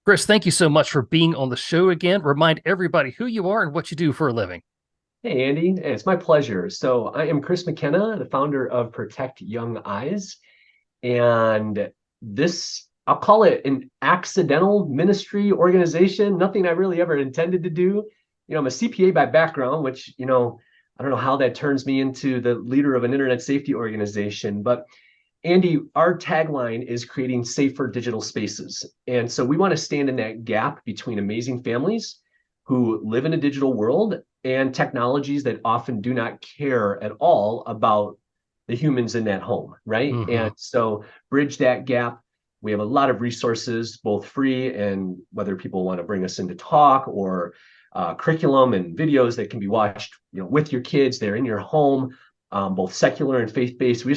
Chris, thank you so much for being on the show again. Remind everybody who you are and what you do for a living. Hey, Andy. Hey, it's my pleasure. So, I am Chris McKenna, the founder of Protect Young Eyes. And I'll call it an accidental ministry organization, nothing I really ever intended to do. I'm a CPA by background, which, I don't know how that turns me into the leader of an internet safety organization. But Andy, our tagline is creating safer digital spaces. And so we want to stand in that gap between amazing families who live in a digital world and technologies that often do not care at all about the humans in that home, right? Hmm. And so bridge that gap. We have a lot of resources, both free and whether people want to bring us into talk or curriculum and videos that can be watched, with your kids. They're in your home, both secular and faith-based. We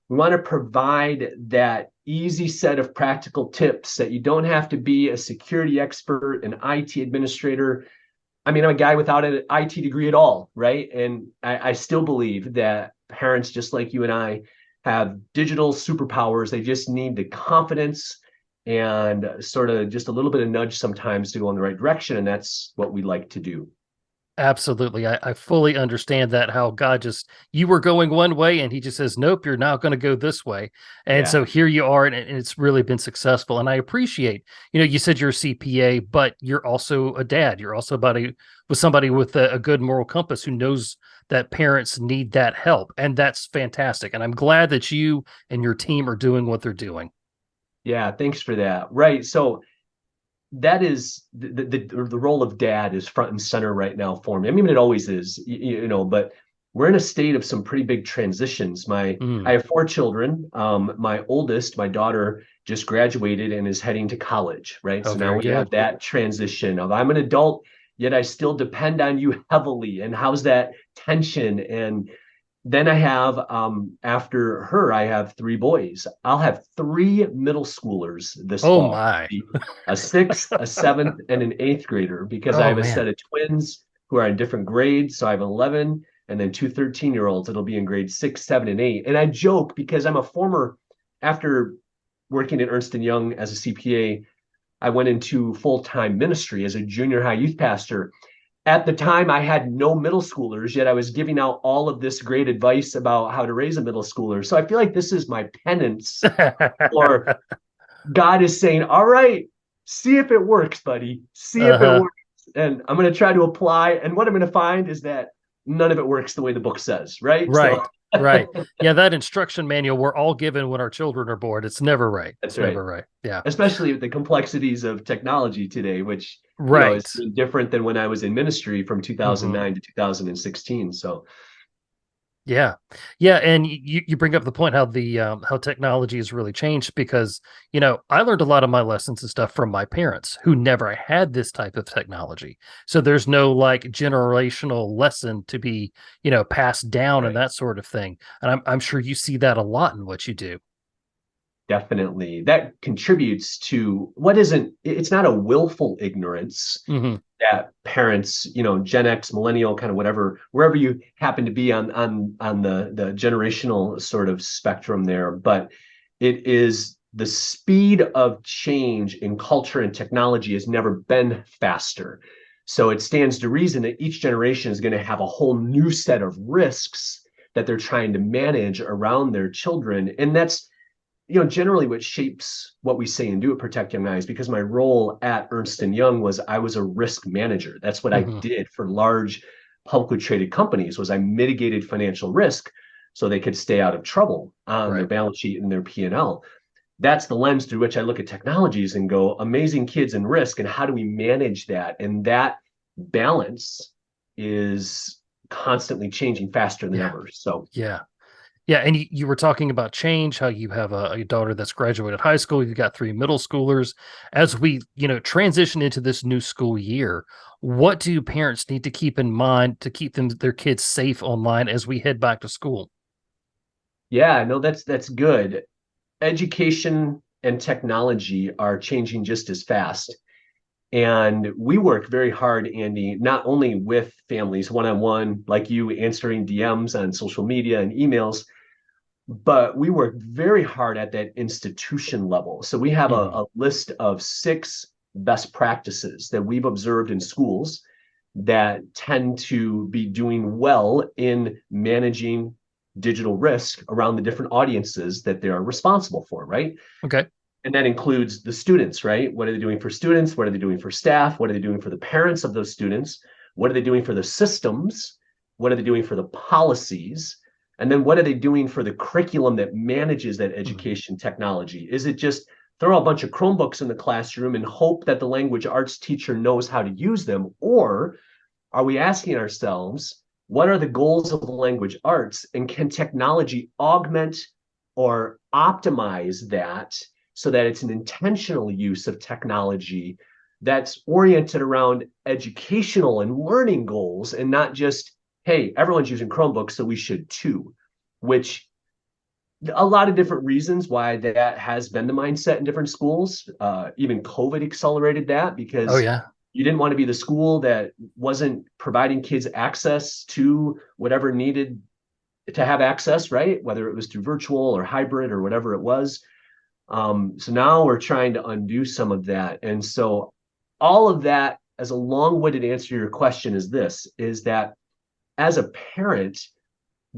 want to provide that easy set of practical tips that you don't have to be a security expert, an IT administrator. I mean, I'm a guy without an IT degree at all, right? And I still believe that parents, just like you and I, have digital superpowers. They just need the confidence and sort of just a little bit of nudge sometimes to go in the right direction. And that's what we like to do. Absolutely. I fully understand that how God just, you were going one way and he just says, nope, you're now going to go this way. And Yeah. so here you are, and it's really been successful. And I appreciate, you said you're a CPA, but you're also a dad. You're also with somebody with a good moral compass who knows that parents need that help. And that's fantastic. And I'm glad that you and your team are doing what they're doing. Yeah. Thanks for that. Right. So that is the role of dad is front and center right now for me. I mean, it always is, but we're in a state of some pretty big transitions. I Mm. have four children. My oldest, my daughter, just graduated and is heading to college, right? Oh, So now very we have good. that transition of I'm an adult, yet I still depend on you heavily. And how's that tension? And then I have, after her, I have three boys. I'll have three middle schoolers this Oh, fall, my. a sixth, a seventh, and an eighth grader, because I Oh, have a man. set of twins who are in different grades. So I have 11 and then two 13-year-olds. It'll be in grade six, seven, and eight. And I joke because after working at Ernst& Young as a CPA, I went into full-time ministry as a junior high youth pastor. At the time, I had no middle schoolers, yet I was giving out all of this great advice about how to raise a middle schooler. So I feel like this is my penance, or God is saying, all right, see if it works, buddy. See if it Uh-huh. works. And I'm going to try to apply. And what I'm going to find is that none of it works the way the book says, right? So Right. Right. Yeah, that instruction manual we're all given when our children are born. It's never right. that's It's right. never right. Yeah. Especially with the complexities of technology today, which, is Right. different than when I was in ministry from Hmm. 2009 to 2016. So, Yeah. Yeah, and you bring up the point how the how technology has really changed because, I learned a lot of my lessons and stuff from my parents who never had this type of technology. So there's no like generational lesson to be, passed down and right. that sort of thing. And I'm sure you see that a lot in what you do. Definitely. That contributes to what isn't, it's not a willful ignorance Hmm. that parents, Gen X, millennial, kind of whatever, wherever you happen to be on the generational sort of spectrum there, but it is the speed of change in culture and technology has never been faster. So it stands to reason that each generation is going to have a whole new set of risks that they're trying to manage around their children. And that's generally what shapes what we say and do at Protect Young Eyes, because my role at Ernst& Young was I was a risk manager. That's what I Hmm. did for large publicly traded companies was I mitigated financial risk so they could stay out of trouble on their Right. balance sheet and their P&L. That's the lens through which I look at technologies and go, amazing kids and risk, and how do we manage that? And that balance is constantly changing faster than Yeah. ever. So Yeah. Yeah, and you were talking about change, how you have a daughter that's graduated high school, you've got three middle schoolers. As we, transition into this new school year, what do parents need to keep in mind to keep their kids safe online as we head back to school? yeah, no, that's good. Education and technology are changing just as fast. And we work very hard, Andy, not only with families one on one, like you answering DMs on social media and emails, but we work very hard at that institution level. So we have Hmm. a list of six best practices that we've observed in schools that tend to be doing well in managing digital risk around the different audiences that they are responsible for, right? Okay. And that includes the students, right? What are they doing for students? What are they doing for staff? What are they doing for the parents of those students? What are they doing for the systems? What are they doing for the policies? And then what are they doing for the curriculum that manages that Mhm. education technology? Is it just throw a bunch of Chromebooks in the classroom and hope that the language arts teacher knows how to use them? Or are we asking ourselves, what are the goals of language arts? And can technology augment or optimize that so that it's an intentional use of technology that's oriented around educational and learning goals and not just, hey, everyone's using Chromebooks, so we should too, which a lot of different reasons why that has been the mindset in different schools. Even COVID accelerated that Oh because yeah. you didn't want to be the school that wasn't providing kids access to whatever needed to have access, right? Whether it was through virtual or hybrid or whatever it was. So now we're trying to undo some of that. And so all of that, as a long-winded answer to your question, is this, is that as a parent,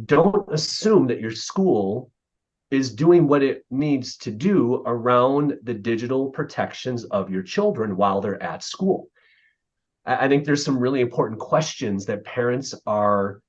don't assume that your school is doing what it needs to do around the digital protections of your children while they're at school. I think there's some really important questions that parents are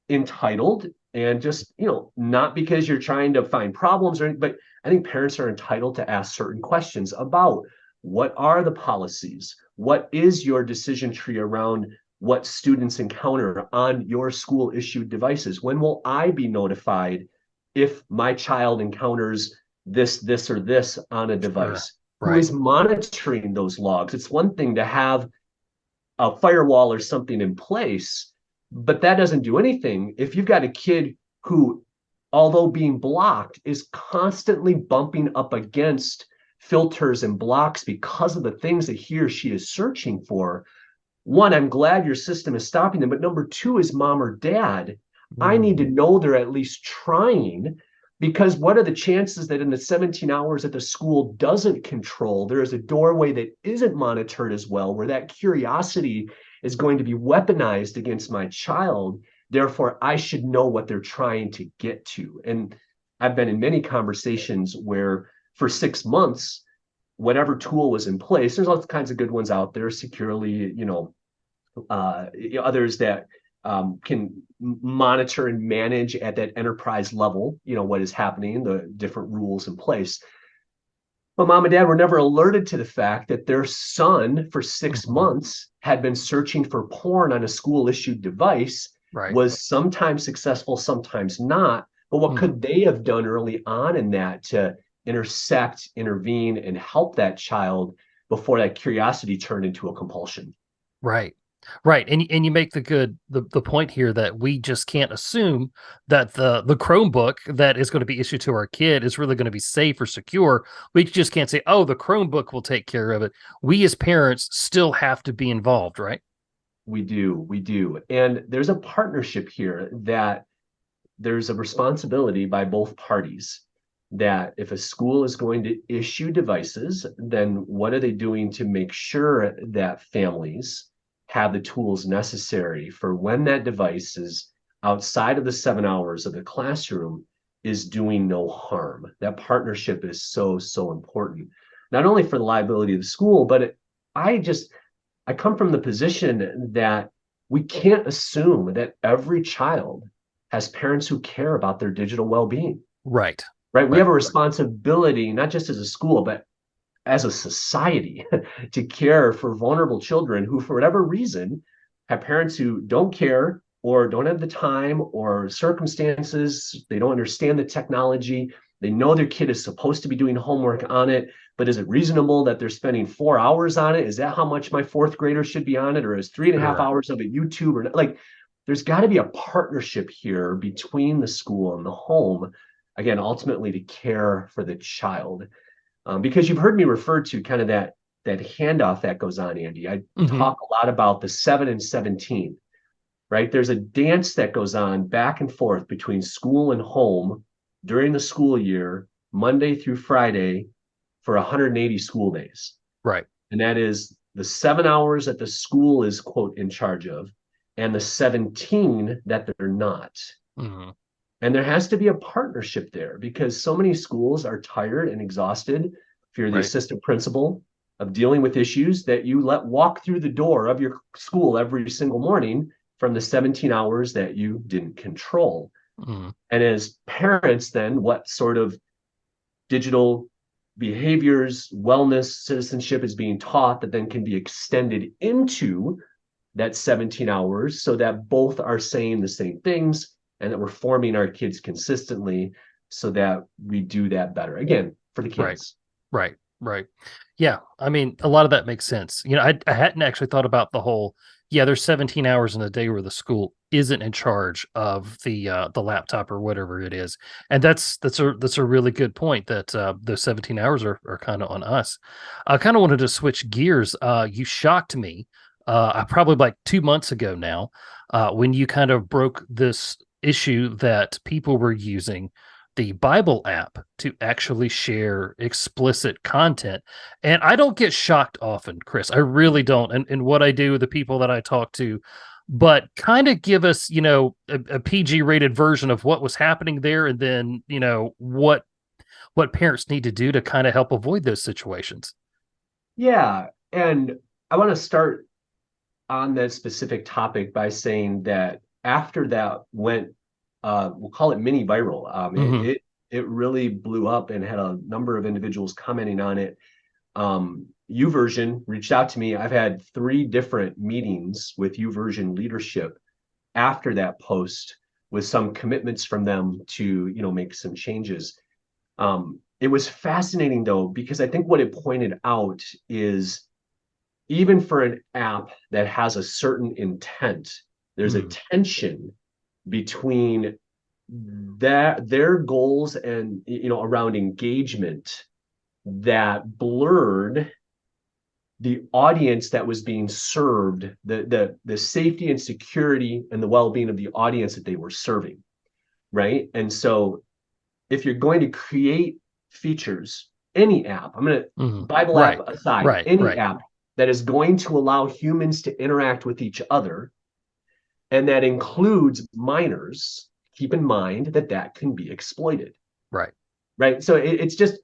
entitled, and just, not because you're trying to find problems or anything, but I think parents are entitled to ask certain questions about what are the policies? What is your decision tree around what students encounter on your school issued devices? When will I be notified if my child encounters this, or this on a Sure. device? Who Right. is monitoring those logs? It's one thing to have a firewall or something in place, but that doesn't do anything if you've got a kid who, although being blocked, is constantly bumping up against filters and blocks because of the things that he or she is searching for. One, I'm glad your system is stopping them, but number two is mom or dad, I need to Mm. know they're at least trying, because what are the chances that in the 17 hours that the school doesn't control, there is a doorway that isn't monitored as well, where that curiosity is going to be weaponized against my child. Therefore, I should know what they're trying to get to. And I've been in many conversations where for 6 months, whatever tool was in place, there's all kinds of good ones out there, securely, uh, others that can monitor and manage at that enterprise level, what is happening, the different rules in place. But mom and dad were never alerted to the fact that their son for six Mhm. months had been searching for porn on a school issued device, Right. was sometimes successful, sometimes not. But what Mm. could they have done early on in that to intersect, intervene, and help that child before that curiosity turned into a compulsion? Right. Right. And you make the point here that we just can't assume that the Chromebook that is going to be issued to our kid is really going to be safe or secure. We just can't say, "Oh, the Chromebook will take care of it." We as parents still have to be involved, right? We do. And there's a partnership here that there's a responsibility by both parties that if a school is going to issue devices, then what are they doing to make sure that families have the tools necessary for when that device is outside of the 7 hours of the classroom is doing no harm? That partnership is so, so important, not only for the liability of the school, but I just, I come from the position that we can't assume that every child has parents who care about their digital well-being, Right. right? We Right. have a responsibility, not just as a school, but as a society to care for vulnerable children who, for whatever reason, have parents who don't care or don't have the time or circumstances. They don't understand the technology. They know their kid is supposed to be doing homework on it, but is it reasonable that they're spending 4 hours on it? Is that how much my fourth grader should be on it? Or is 3.5 hours of it YouTube? Or like, there's got to be a partnership here between the school and the home, again, ultimately to care for the child. Because you've heard me refer to kind of that handoff that goes on, Andy. I Hmm. talk a lot about the 7 and 17, right? There's a dance that goes on back and forth between school and home during the school year, Monday through Friday, for 180 school days. Right. And that is the 7 hours that the school is, quote, in charge of, and the 17 that they're not. Hmm. And there has to be a partnership there because so many schools are tired and exhausted. If you're the Right. assistant principal of dealing with issues that you let walk through the door of your school every single morning from the 17 hours that you didn't control. Hmm. And as parents, then what sort of digital behaviors, wellness, citizenship is being taught that then can be extended into that 17 hours so that both are saying the same things and that we're forming our kids consistently so that we do that better. Again, for the Right. kids. Right. Right. Yeah. I mean, a lot of that makes sense. I hadn't actually thought about the whole, yeah, there's 17 hours in a day where the school isn't in charge of the laptop or whatever it is. And that's a really good point that those 17 hours are kind of on us. I kind of wanted to switch gears. You shocked me. I probably like 2 months ago now, when you kind of broke this issue that people were using the Bible app to actually share explicit content. And I don't get shocked often, Chris. I really don't. And what I do, the people that I talk to, but kind of give us, a PG rated version of what was happening there, and then, what parents need to do to kind of help avoid those situations. Yeah. And I want to start on that specific topic by saying that after that went, we'll call it mini viral. Hmm. It really blew up and had a number of individuals commenting on it. YouVersion reached out to me. I've had 3 different meetings with YouVersion leadership after that post with some commitments from them to, make some changes. It was fascinating though, because I think what it pointed out is even for an app that has a certain intent, there's a Mm. tension between their goals and around engagement that blurred the audience that was being served, the safety and security and the well-being of the audience that they were serving, right? And so if you're going to create features, any app, I'm going to Hmm. Bible app Right. aside, Right. any Right. app that is going to allow humans to interact with each other, and that includes minors, keep in mind that that can be exploited, Right. right? So it's just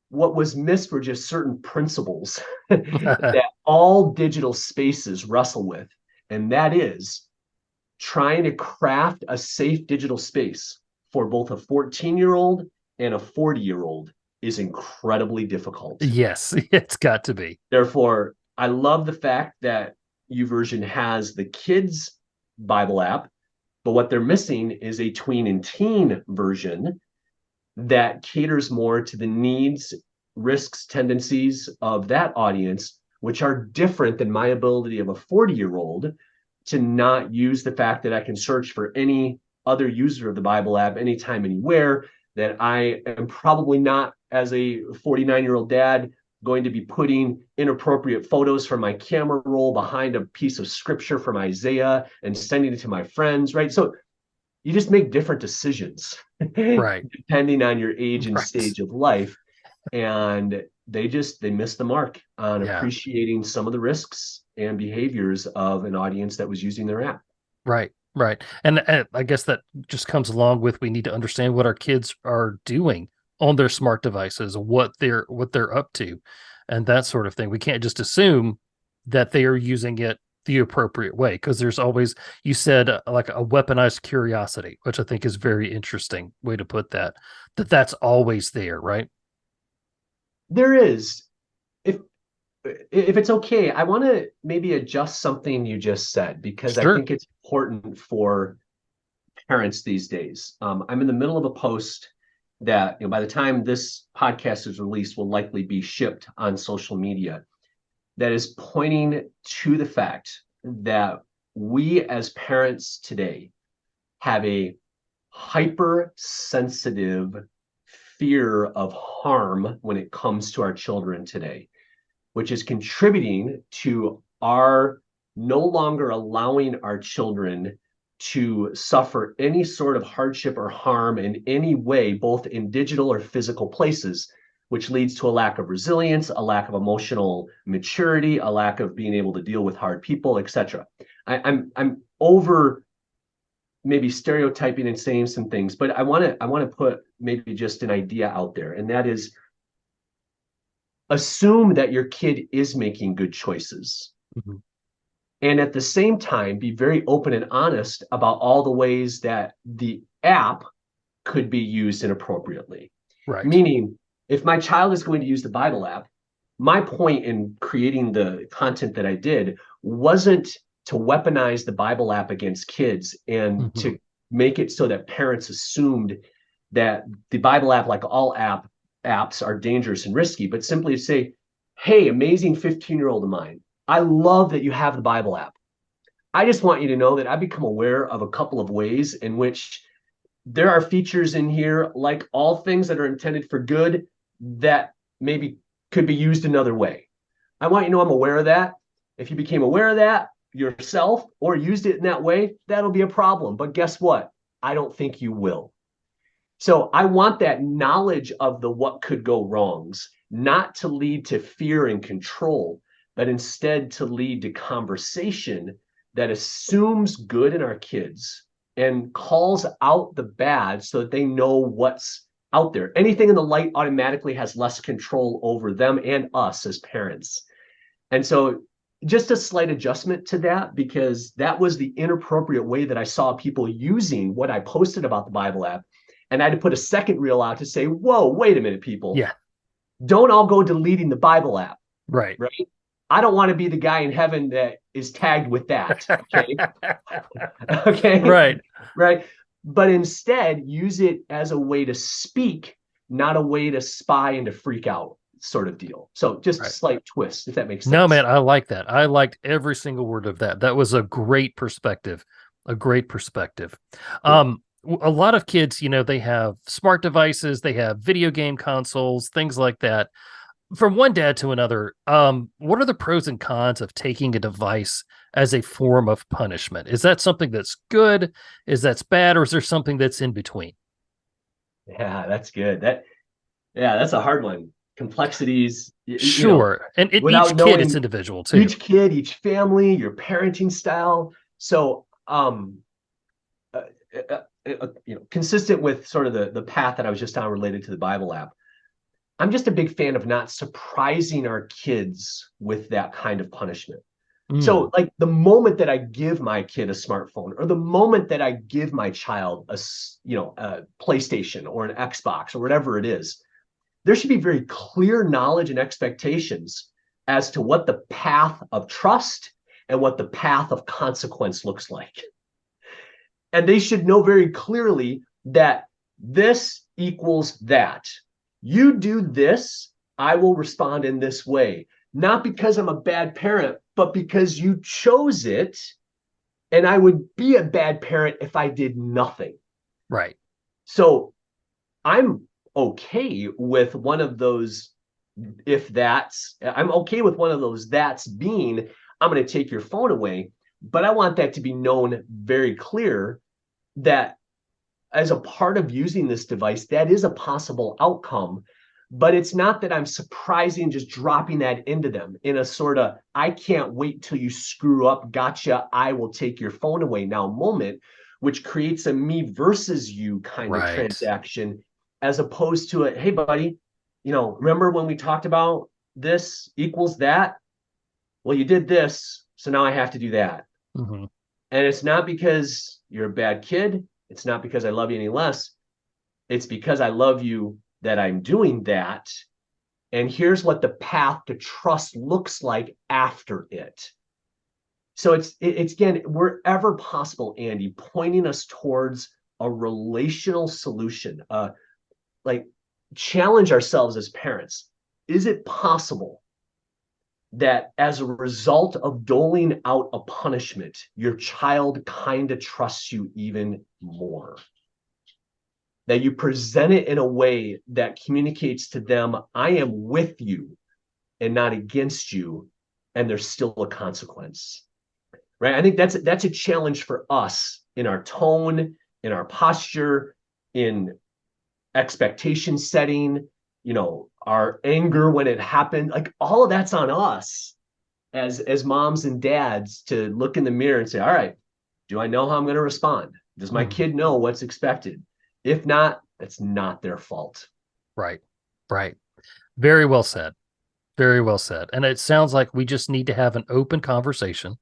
what was missed were just certain principles that all digital spaces wrestle with. And that is trying to craft a safe digital space for both a 14-year-old and a 40-year-old is incredibly difficult. Yes, it's got to be. Therefore, I love the fact that YouVersion has the kids Bible app, but what they're missing is a tween and teen version that caters more to the needs, risks, tendencies of that audience, which are different than my ability of a 40-year-old to not use the fact that I can search for any other user of the Bible app anytime, anywhere, that I am probably not, as a 49-year-old dad, going to be putting inappropriate photos from my camera roll behind a piece of scripture from Isaiah and sending it to my friends, right? So you just make different decisions Right. depending on your age and Right. stage of life. And they miss the mark on Yeah. appreciating some of the risks and behaviors of an audience that was using their app. Right, right. And I guess that just comes along with we need to understand what our kids are doing on their smart devices, what they're up to, and that sort of thing. We can't just assume that they are using it the appropriate way because there's always, you said, like a weaponized curiosity, which I think is very interesting way to put that. That's always there, right? There is, if if it's okay, I want to maybe adjust something you just said because I Sure. think it's important for parents these days. I'm in the middle of a post that, by the time this podcast is released, will likely be shipped on social media that is pointing to the fact that we as parents today have a hypersensitive fear of harm when it comes to our children today, which is contributing to our no longer allowing our children to suffer any sort of hardship or harm in any way, both in digital or physical places, which leads to a lack of resilience, a lack of emotional maturity, a lack of being able to deal with hard people, etc. I'm over maybe stereotyping and saying some things, but I want to put maybe just an idea out there, and that is assume that your kid is making good choices. Mm-hmm. And at the same time, be very open and honest about all the ways that the app could be used inappropriately. Right. Meaning, if my child is going to use the Bible app, my point in creating the content that I did wasn't to weaponize the Bible app against kids and Mm-hmm. to make it so that parents assumed that the Bible app, like all apps, are dangerous and risky, but simply to say, hey, amazing 15-year-old of mine, I love that you have the Bible app. I just want you to know that I've become aware of a couple of ways in which there are features in here, like all things that are intended for good, that maybe could be used another way. I want you to know I'm aware of that. If you became aware of that yourself or used it in that way, that'll be a problem. But guess what? I don't think you will. So I want that knowledge of the what could go wrongs, not to lead to fear and control, but instead to lead to conversation that assumes good in our kids and calls out the bad so that they know what's out there. Anything in the light automatically has less control over them and us as parents. And so just a slight adjustment to that, because that was the inappropriate way that I saw people using what I posted about the Bible app. And I had to put a second reel out to say, whoa, wait a minute, people. Yeah. Don't all go deleting the Bible app, Right. right? I don't want to be the guy in heaven that is tagged with that. Okay. Okay. Right. Right. But instead, use it as a way to speak, not a way to spy and to freak out sort of deal. So just a Right. slight twist, if that makes No, sense. man, I like that. I liked every single word of that. That was a great perspective. A great perspective. Cool. A lot of kids, they have smart devices, they have video game consoles, things like that. From one dad to another, what are the pros and cons of taking a device as a form of punishment? Is that something that's good? Is that bad? Or is there something that's in between? Yeah, that's good. That's a hard one. Complexities, Sure. And each without kid is knowing individual too. each kid, each family, your parenting style. So, uh, consistent with sort of the path that I was just on related to the Bible app, I'm just a big fan of not surprising our kids with that kind of punishment. Mm, So, like the moment that I give my kid a smartphone, or the moment that I give my child a PlayStation or an Xbox or whatever it is, there should be very clear knowledge and expectations as to what the path of trust and what the path of consequence looks like. And they should know very clearly that this equals that. You do this, I will respond in this way. Not because I'm a bad parent, but because you chose it. And I would be a bad parent if I did nothing. right. So I'm okay with one of those if that's, I'm okay with one of those that's being, I'm going to take your phone away. But I want that to be known very clear that as a part of using this device, that is a possible outcome. But it's not that I'm surprising, just dropping that into them in a sort of, I can't wait till you screw up, gotcha, I will take your phone away now moment, which creates a me versus you kind of Right. transaction, as opposed to a, hey, buddy, remember when we talked about this equals that? Well, you did this, so now I have to do that. Hmm. And it's not because you're a bad kid. It's not because I love you any less. It's because I love you that I'm doing that. And here's what the path to trust looks like after it. So it's again, wherever possible, Andy, pointing us towards a relational solution. Like challenge ourselves as parents. Is it possible that as a result of doling out a punishment, your child kind of trusts you even more? That you present it in a way that communicates to them, I am with you and not against you, and there's still a consequence, right? I think that's a challenge for us in our tone, in our posture, in expectation setting, our anger when it happened, like all of that's on us as moms and dads to look in the mirror and say, all right, do I know how I'm going to respond? Does my Mm, kid know what's expected? If not, that's not their fault. right. Right. Very well said. Very well said. And it sounds like we just need to have an open conversation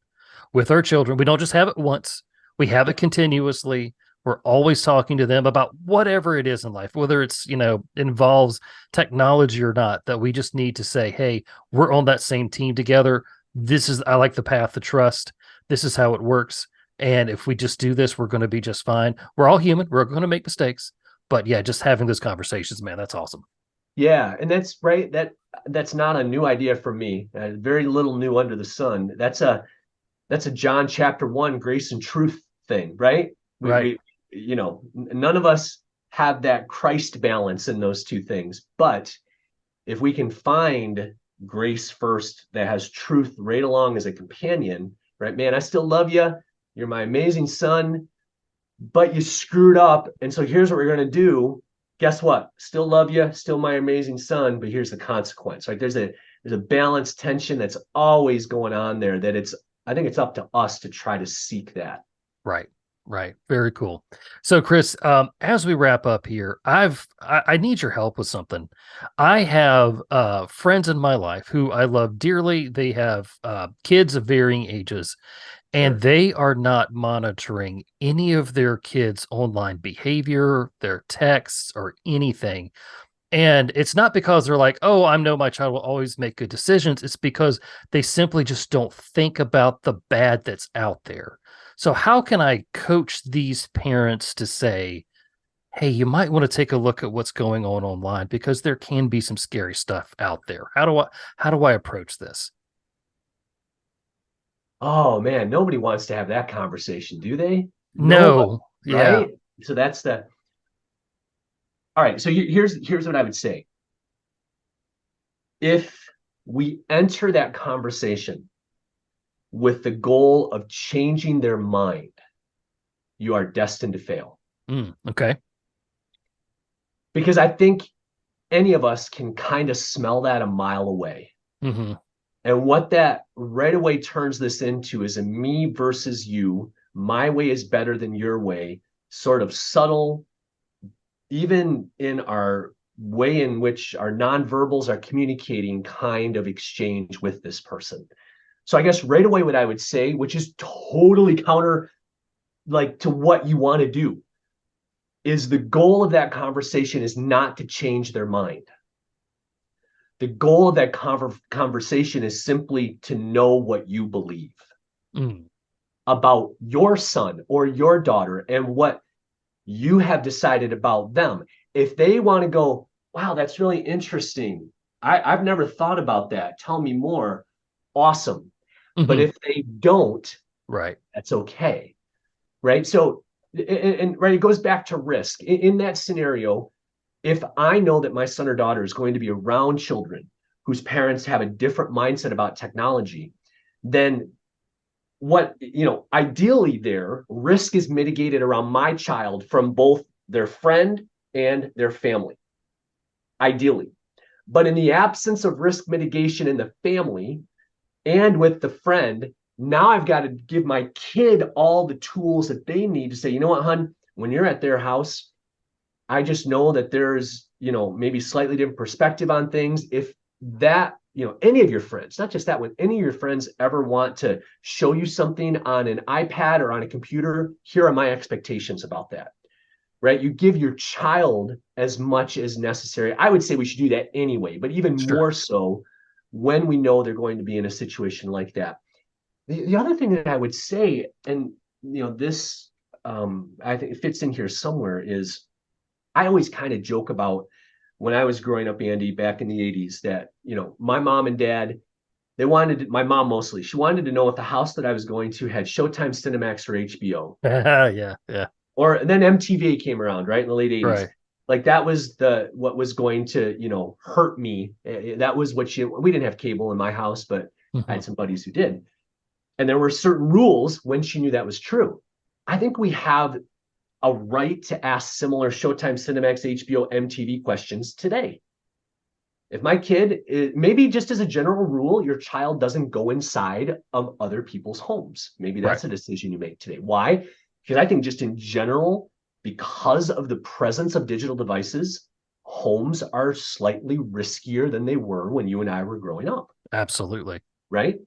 with our children. We don't just have it once, we have it continuously. We're always talking to them about whatever it is in life, whether it's, involves technology or not, that we just need to say, hey, we're on that same team together. I like the path to trust. This is how it works. And if we just do this, we're going to be just fine. We're all human. We're going to make mistakes. But yeah, just having those conversations, man, that's awesome. Yeah, and that's right. That's not a new idea for me. Very little new under the sun. That's a John chapter 1 grace and truth thing, right? We Right. we none of us have that Christ balance in those two things. But if we can find grace first that has truth right along as a companion, right? Man, I still love you. You're my amazing son, but you screwed up. And so here's what we're going to do. Guess what? Still love you, still my amazing son, but here's the consequence. Right? There's a balanced tension that's always going on there that I think it's up to us to try to seek that. Right. Right. Very cool. So, Chris, as we wrap up here, I need your help with something. I have friends in my life who I love dearly. They have kids of varying ages, and Sure. they are not monitoring any of their kids' online behavior, their texts, or anything. And it's not because they're like, oh, I know my child will always make good decisions. It's because they simply just don't think about the bad that's out there. So, how can I coach these parents to say, hey, you might want to take a look at what's going on online because there can be some scary stuff out there. How do I approach this? Oh man, nobody wants to have that conversation, do they? Nobody, No. Yeah. right? So that's the all right. So here's what I would say. If we enter that conversation with the goal of changing their mind, you are destined to fail. Okay. Because I think any of us can kind of smell that a mile away. Hmm. And what that right away turns this into is a me versus you. My way is better than your way, sort of subtle, even in our way in which our nonverbals are communicating kind of exchange with this person. So I guess right away what I would say, which is totally counter like to what you want to do, is the goal of that conversation is not to change their mind. The goal of that conversation is simply to know what you believe Mm. about your son or your daughter and what you have decided about them. If they want to go, wow, that's really interesting. I've never thought about that. Tell me more. Awesome. But Hmm. if they don't, Right. that's okay. Right. So, right, it goes back to risk. In that scenario, if I know that my son or daughter is going to be around children whose parents have a different mindset about technology, then ideally their risk is mitigated around my child from both their friend and their family, ideally. But in the absence of risk mitigation in the family and with the friend, now I've got to give my kid all the tools that they need to say, you know what, hun, when you're at their house, I just know that there's, maybe slightly different perspective on things. If that, any of your friends, not just that, when any of your friends ever want to show you something on an iPad or on a computer, here are my expectations about that, right? You give your child as much as necessary. I would say we should do that anyway, but even Sure. more so when we know they're going to be in a situation like that. The other thing that I would say, and this I think it fits in here somewhere, is I always kind of joke about when I was growing up, Andy, back in the 80s, that, my mom and dad, my mom mostly, she wanted to know if the house that I was going to had Showtime, Cinemax, or HBO. Yeah. Yeah. Or and then MTV came around, right, in the late 80s. Right. Like that was what was going to, hurt me. That was we didn't have cable in my house, but I Hmm. had some buddies who did. And there were certain rules when she knew that was true. I think we have a right to ask similar Showtime, Cinemax, HBO, MTV questions today. If my kid, maybe just as a general rule, your child doesn't go inside of other people's homes. Maybe Right. that's a decision you make today. Why? Because I think just in general, because of the presence of digital devices, homes are slightly riskier than they were when you and I were growing up, Absolutely. right?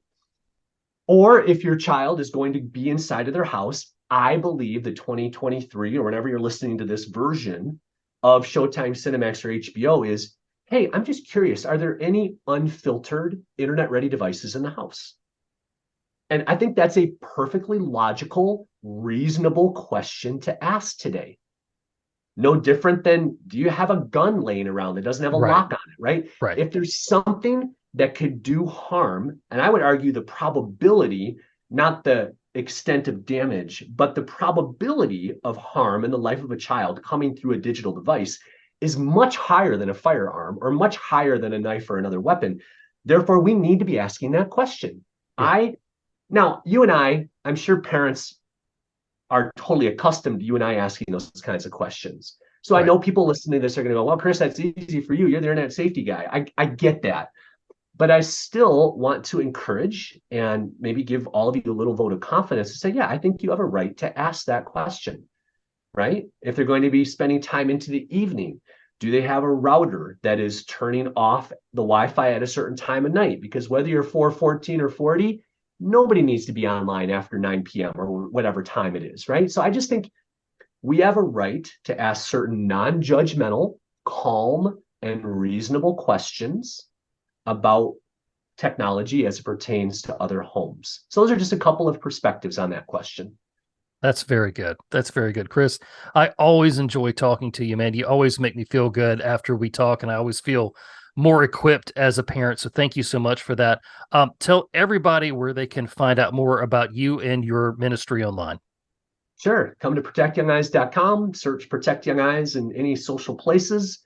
Or if your child is going to be inside of their house, I believe the 2023 or whenever you're listening to this version of Showtime, Cinemax, or HBO is, hey, I'm just curious, are there any unfiltered internet ready devices in the house? And I think that's a perfectly logical, reasonable question to ask today. No different than, do you have a gun laying around that doesn't have a Right. lock on it, right? Right. If there's something that could do harm, and I would argue the probability, not the extent of damage, but the probability of harm in the life of a child coming through a digital device is much higher than a firearm or much higher than a knife or another weapon. Therefore, we need to be asking that question. Yeah. I Now, you and I'm sure parents are totally accustomed to you and I asking those kinds of questions. So I Right. know people listening to this are going to go, well, Chris, that's easy for you. You're the internet safety guy. I get that. But I still want to encourage and maybe give all of you a little vote of confidence to say, yeah, I think you have a right to ask that question, right? If they're going to be spending time into the evening, do they have a router that is turning off the Wi-Fi at a certain time of night? Because whether you're 414 or 40, nobody needs to be online after 9 p.m. or whatever time it is, right? So I just think we have a right to ask certain non-judgmental, calm, and reasonable questions about technology as it pertains to other homes. So those are just a couple of perspectives on that question. That's very good. That's very good, Chris. I always enjoy talking to you, man. You always make me feel good after we talk, and I always feel more equipped as a parent. So thank you so much for that. Tell everybody where they can find out more about you and your ministry online. Sure. Come to protectyoungeyes.com, search Protect Young Eyes in any social places.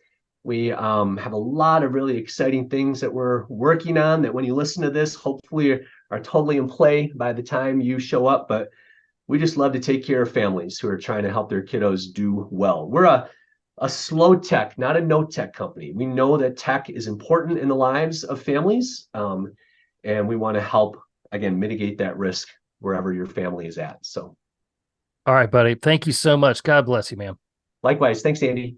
We have a lot of really exciting things that we're working on that when you listen to this, hopefully are totally in play by the time you show up. But we just love to take care of families who are trying to help their kiddos do well. We're a slow tech, not a no tech company. We know that tech is important in the lives of families, and we want to help, again, mitigate that risk wherever your family is at. So All right, buddy. Thank you so much. God bless you, man. likewise, thanks, Andy.